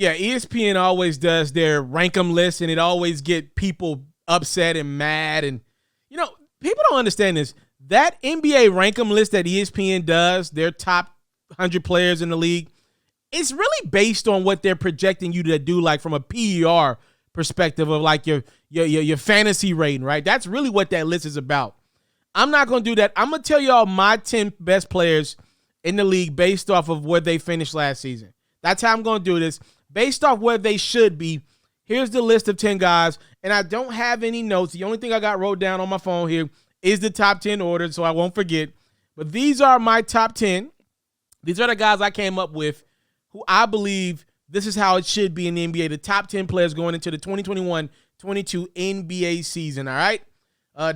Yeah, ESPN always does their rank 'em list, and it always get people upset and mad. And, people don't understand this. That NBA rank 'em list that ESPN does, their top 100 players in the league, it's really based on what they're projecting you to do, like from a PER perspective of like your fantasy rating, right? That's really what that list is about. I'm not going to do that. I'm going to tell y'all my 10 best players in the league based off of where they finished last season. That's how I'm going to do this. Based off where they should be, here's the list of 10 guys, and I don't have any notes. The only thing I got wrote down on my phone here is the top 10 order, so I won't forget. But these are my top 10. These are the guys I came up with who I believe this is how it should be in the NBA. The top 10 players going into the 2021-22 NBA season, all right?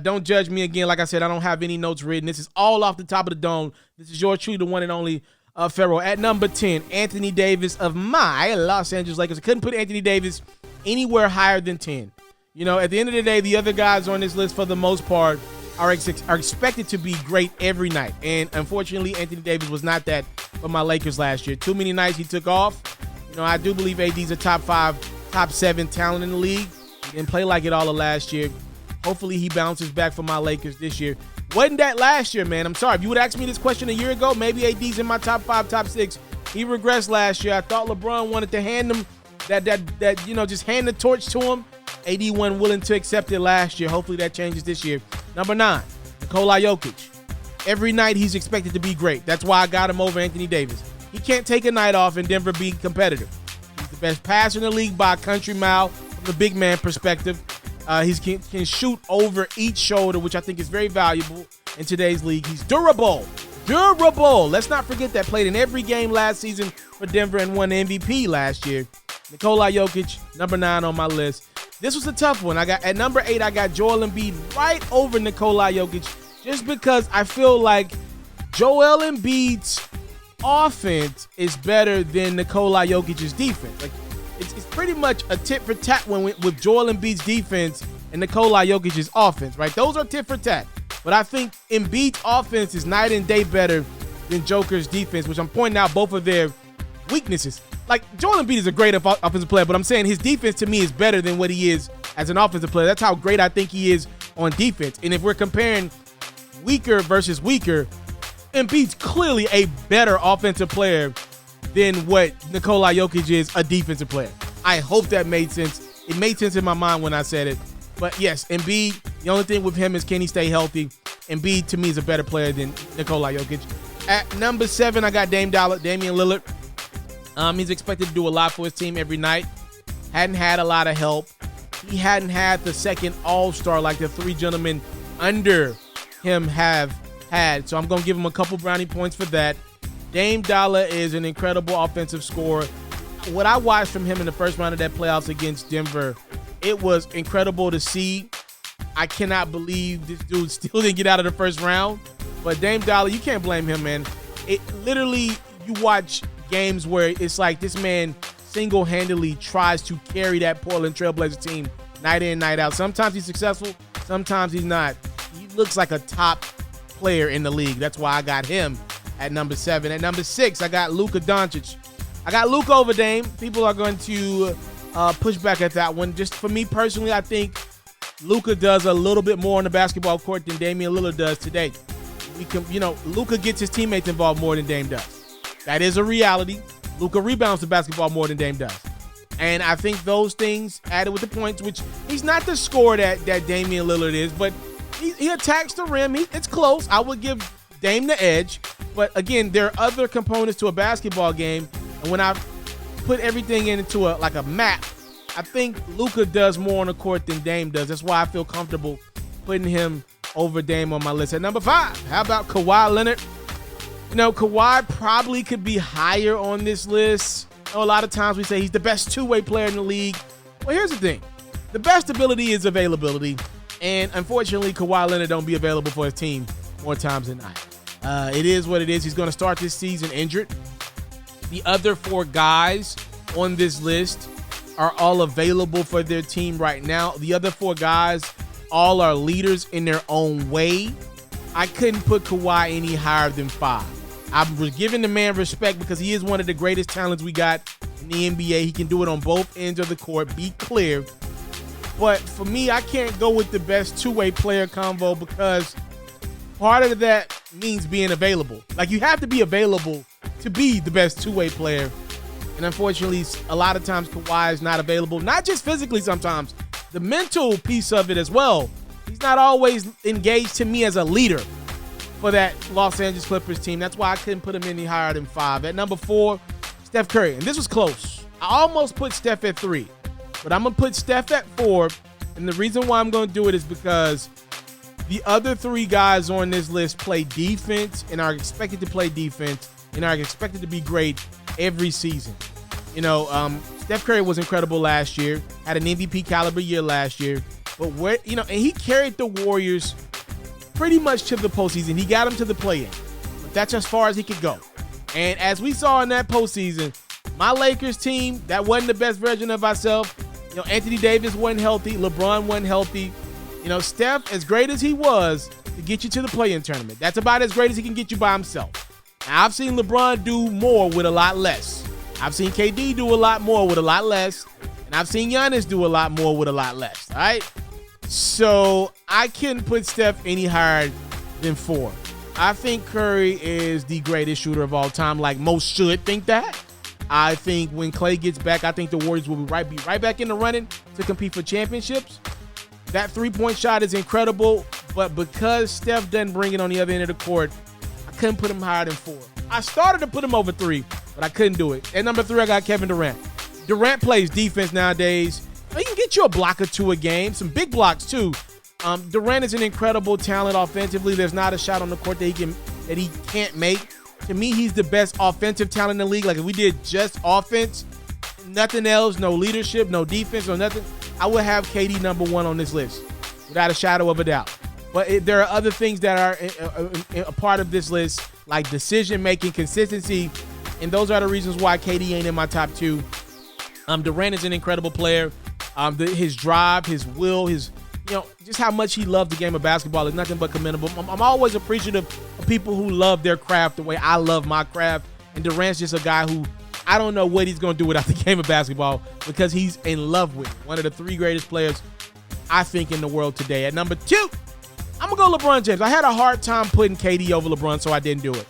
Don't judge me again. Like I said, I don't have any notes written. This is all off the top of the dome. This is yours truly, the one and only FERRO. At number 10, Anthony Davis of my Los Angeles Lakers. I couldn't put Anthony Davis anywhere higher than 10. At the end of the day, the other guys on this list, for the most part, are expected to be great every night. And unfortunately, Anthony Davis was not that for my Lakers last year. Too many nights he took off. I do believe AD's a top 5, top 7 talent in the league. He didn't play like it all of last year. Hopefully he bounces back for my Lakers this year. Wasn't that last year, man? I'm sorry. If you would ask me this question a year ago, maybe AD's in my top 5, top 6. He regressed last year. I thought LeBron wanted to hand him just hand the torch to him. AD wasn't willing to accept it last year. Hopefully that changes this year. Number 9, Nikola Jokic. Every night he's expected to be great. That's why I got him over Anthony Davis. He can't take a night off in Denver being competitive. He's the best passer in the league by a country mile from the big man perspective. He can shoot over each shoulder, which I think is very valuable in today's league. He's durable. Let's not forget that. Played in every game last season for Denver and won the MVP last year. Nikola Jokic, number 9 on my list. This was a tough one. At number 8, I got Joel Embiid right over Nikola Jokic, just because I feel like Joel Embiid's offense is better than Nikola Jokic's defense. Like it's pretty much a tit for tat with Joel Embiid's defense and Nikola Jokic's offense, right? Those are tit for tat. But I think Embiid's offense is night and day better than Joker's defense, which I'm pointing out both of their weaknesses. Like, Joel Embiid is a great offensive player, but I'm saying his defense to me is better than what he is as an offensive player. That's how great I think he is on defense. And if we're comparing weaker versus weaker, Embiid's clearly a better offensive player than what Nikola Jokic is a defensive player. I hope that made sense. It made sense in my mind when I said it. But yes, Embiid, the only thing with him is can he stay healthy? Embiid, to me, is a better player than Nikola Jokic. At number 7, I got Damian Lillard. He's expected to do a lot for his team every night. Hadn't had a lot of help. He hadn't had the second all-star like the 3 gentlemen under him have had. So I'm going to give him a couple brownie points for that. Dame Dollar is an incredible offensive scorer. What I watched from him in the first round of that playoffs against Denver, it was incredible to see. I cannot believe this dude still didn't get out of the first round. But Dame Dollar, you can't blame him, man. It literally, you watch games where it's like this man single-handedly tries to carry that Portland Trailblazer team night in, night out. Sometimes he's successful, sometimes he's not. He looks like a top player in the league. That's why I got him at number 7. At number 6, I got Luka Doncic. I got Luka over Dame. People are going to push back at that one. Just for me personally, I think Luka does a little bit more on the basketball court than Damian Lillard does today. Luka gets his teammates involved more than Dame does. That is a reality. Luka rebounds the basketball more than Dame does. And I think those things added with the points, which he's not the scorer that Damian Lillard is, but he attacks the rim. It's close. I would give Dame the edge. But again, there are other components to a basketball game. And when I put everything into a map, I think Luka does more on the court than Dame does. That's why I feel comfortable putting him over Dame on my list. At number 5, how about Kawhi Leonard? Kawhi probably could be higher on this list. A lot of times we say he's the best two-way player in the league. Well, here's the thing. The best ability is availability. And unfortunately, Kawhi Leonard don't be available for his team more times than not. It is what it is. He's going to start this season injured. The other 4 guys on this list are all available for their team right now. The other 4 guys all are leaders in their own way. I couldn't put Kawhi any higher than 5. I'm giving the man respect because he is one of the greatest talents we got in the NBA. He can do it on both ends of the court, be clear. But for me, I can't go with the best two-way player combo because part of that means being available. Like, you have to be available to be the best two-way player. And unfortunately, a lot of times Kawhi is not available, not just physically sometimes, the mental piece of it as well. He's not always engaged to me as a leader for that Los Angeles Clippers team. That's why I couldn't put him any higher than 5. At number 4, Steph Curry. And this was close. I almost put Steph at 3, but I'm going to put Steph at 4. And the reason why I'm going to do it is because the other 3 guys on this list play defense and are expected to play defense and are expected to be great every season. You know, Steph Curry was incredible last year, had an MVP caliber year last year, but and he carried the Warriors pretty much to the postseason. He got them to the play-in, but that's as far as he could go. And as we saw in that postseason, my Lakers team, that wasn't the best version of ourselves. You know, Anthony Davis wasn't healthy, LeBron wasn't healthy. You know, Steph, as great as he was to get you to the play-in tournament, that's about as great as he can get you by himself. Now, I've seen LeBron do more with a lot less. I've seen KD do a lot more with a lot less. And I've seen Giannis do a lot more with a lot less. All right? So I couldn't put Steph any higher than 4. I think Curry is the greatest shooter of all time, like most should think that. I think when Klay gets back, I think the Warriors will be right back in the running to compete for championships. That three-point shot is incredible, but because Steph doesn't bring it on the other end of the court, I couldn't put him higher than 4. I started to put him over 3, but I couldn't do it. At number 3, I got Kevin Durant. Durant plays defense nowadays. He can get you a block or 2 a game, some big blocks too. Durant is an incredible talent offensively. There's not a shot on the court that he can't make. To me, he's the best offensive talent in the league. Like, if we did just offense, nothing else, no leadership, no defense, or nothing, I would have KD number 1 on this list without a shadow of a doubt. But there are other things that are a part of this list, like decision-making, consistency, and those are the reasons why KD ain't in my top 2. Durant is an incredible player. His drive, his will, just how much he loved the game of basketball is nothing but commendable. I'm always appreciative of people who love their craft the way I love my craft, and Durant's just a guy who I don't know what he's going to do without the game of basketball because he's in love with it. One of the 3 greatest players, I think, in the world today. At number 2, I'm going to go LeBron James. I had a hard time putting KD over LeBron, so I didn't do it.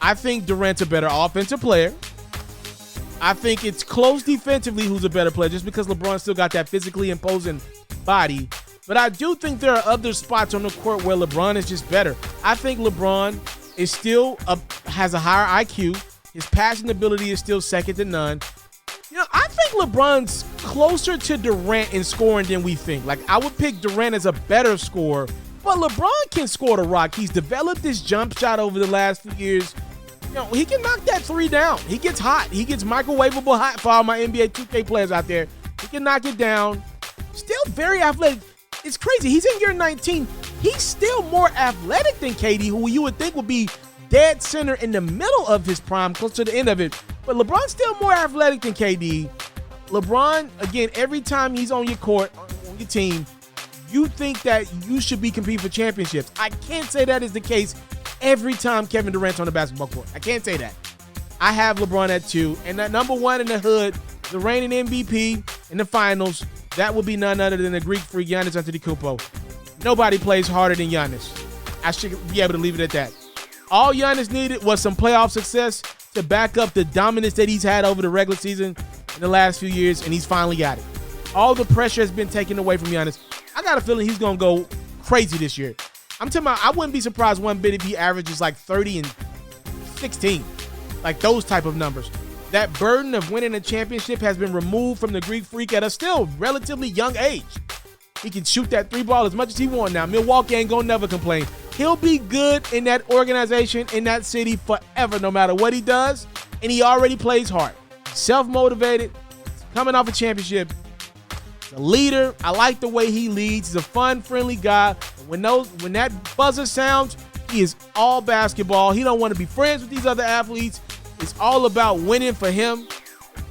I think Durant's a better offensive player. I think it's close defensively who's a better player just because LeBron still got that physically imposing body. But I do think there are other spots on the court where LeBron is just better. I think LeBron is still has a higher IQ. His passing ability is still second to none. I think LeBron's closer to Durant in scoring than we think. Like, I would pick Durant as a better scorer, but LeBron can score the rock. He's developed this jump shot over the last few years. He can knock that 3 down. He gets hot. He gets microwavable hot for all my NBA 2K players out there. He can knock it down. Still very athletic. It's crazy. He's in year 19. He's still more athletic than KD, who you would think would be dead center in the middle of his prime, close to the end of it. But LeBron's still more athletic than KD. LeBron, again, every time he's on your court, on your team, you think that you should be competing for championships. I can't say that is the case every time Kevin Durant's on the basketball court. I can't say that. I have LeBron at 2. And that number 1 in the hood, the reigning MVP in the finals, that would be none other than the Greek freak Giannis Antetokounmpo. Nobody plays harder than Giannis. I should be able to leave it at that. All Giannis needed was some playoff success to back up the dominance that he's had over the regular season in the last few years, and he's finally got it. All the pressure has been taken away from Giannis. I got a feeling he's going to go crazy this year. I'm talking about, I wouldn't be surprised one bit if he averages like 30 and 16, like those type of numbers. That burden of winning a championship has been removed from the Greek freak at a still relatively young age. He can shoot that 3 ball as much as he wants now. Milwaukee ain't going to never complain. He'll be good in that organization, in that city forever, no matter what he does. And he already plays hard. Self-motivated, coming off a championship. He's a leader. I like the way he leads. He's a fun, friendly guy. When that buzzer sounds, he is all basketball. He don't want to be friends with these other athletes. It's all about winning for him.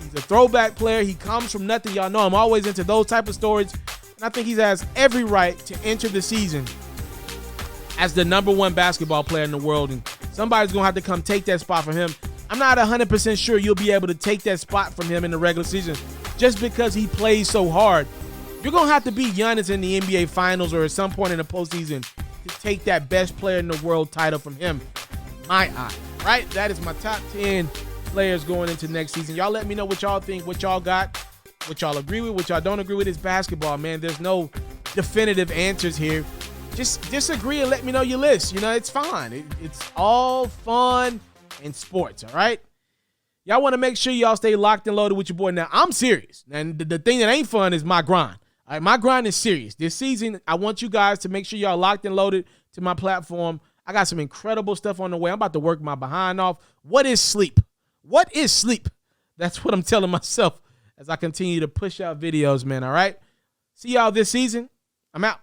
He's a throwback player. He comes from nothing. Y'all know I'm always into those type of stories. And I think he has every right to enter the season as the number 1 basketball player in the world. And somebody's going to have to come take that spot from him. I'm not 100% sure you'll be able to take that spot from him in the regular season just because he plays so hard. You're going to have to beat Giannis in the NBA Finals or at some point in the postseason to take that best player in the world title from him. My eye, right? That is my top 10 players going into next season. Y'all let me know what y'all think, what y'all got, what y'all agree with, what y'all don't agree with. It's basketball, man. There's no definitive answers here. Just disagree and let me know your list. You know, it's fine. It's all fun and sports, all right? Y'all want to make sure y'all stay locked and loaded with your boy. Now, I'm serious. And the thing that ain't fun is my grind. All right, my grind is serious. This season, I want you guys to make sure y'all locked and loaded to my platform. I got some incredible stuff on the way. I'm about to work my behind off. What is sleep? What is sleep? That's what I'm telling myself as I continue to push out videos, man, all right? See y'all this season. I'm out.